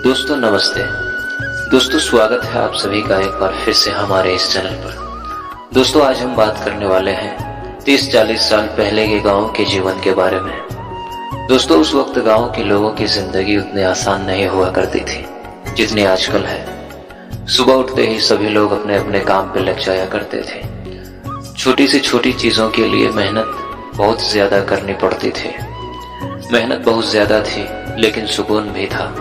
दोस्तों नमस्ते। दोस्तों स्वागत है आप सभी का एक बार फिर से हमारे इस चैनल पर। दोस्तों आज हम बात करने वाले हैं 30-40 साल पहले के गांव के जीवन के बारे में। दोस्तों उस वक्त गांव के लोगों की जिंदगी उतनी आसान नहीं हुआ करती थी जितनी आजकल है। सुबह उठते ही सभी लोग अपने अपने काम पे लग जाया करते थे। छोटी से छोटी चीजों के लिए मेहनत बहुत ज्यादा करनी पड़ती थी। मेहनत बहुत ज्यादा थी लेकिन सुकून भी था।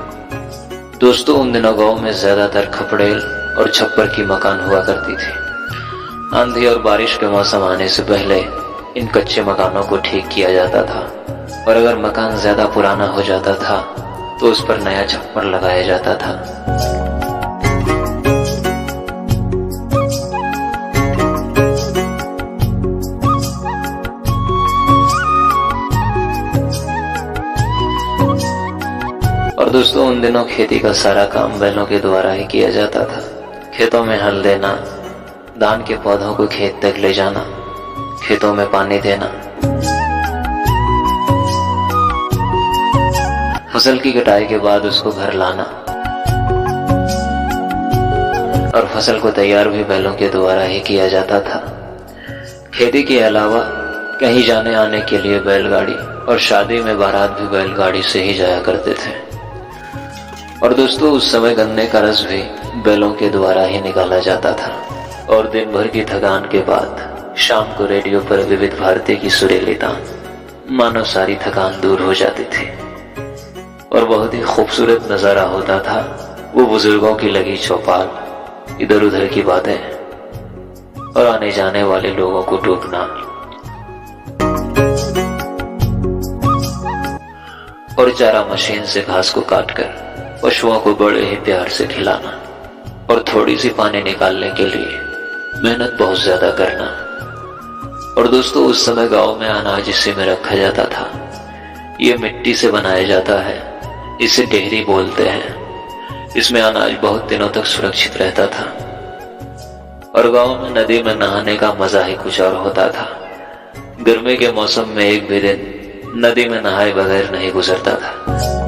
दोस्तों उन दिनों गांव में ज्यादातर खपड़ेल और छप्पर की मकान हुआ करती थी। आंधी और बारिश के मौसम आने से पहले इन कच्चे मकानों को ठीक किया जाता था और अगर मकान ज्यादा पुराना हो जाता था तो उस पर नया छप्पर लगाया जाता था। और दोस्तों उन दिनों खेती का सारा काम बैलों के द्वारा ही किया जाता था। खेतों में हल देना, धान के पौधों को खेत तक ले जाना, खेतों में पानी देना, फसल की कटाई के बाद उसको घर लाना और फसल को तैयार भी बैलों के द्वारा ही किया जाता था। खेती के अलावा कहीं जाने आने के लिए बैलगाड़ी और शादी में बारात भी बैलगाड़ी से ही जाया करते थे। और दोस्तों उस समय गन्ने का रस भी बैलों के द्वारा ही निकाला जाता था। और दिन भर की थकान के बाद शाम को रेडियो पर विविध भारती की सुरीली तान मानो सारी थकान दूर हो जाती थी और बहुत ही खूबसूरत नजारा होता था। वो बुजुर्गों की लगी चौपाल, इधर उधर की बातें और आने जाने वाले लोगों को टोकना और चारा मशीन से घास को काटकर पशुओं को बड़े ही प्यार से खिलाना और थोड़ी सी पानी निकालने के लिए मेहनत बहुत ज्यादा करना। और दोस्तों उस समय गांव में अनाज इसी में रखा जाता था। ये मिट्टी से बनाया जाता है, इसे डेहरी बोलते हैं। इसमें अनाज बहुत दिनों तक सुरक्षित रहता था। और गांव में नदी में नहाने का मजा ही कुछ और होता था। गर्मी के मौसम में एक भी दिन नदी में नहाए बगैर नहीं गुजरता था।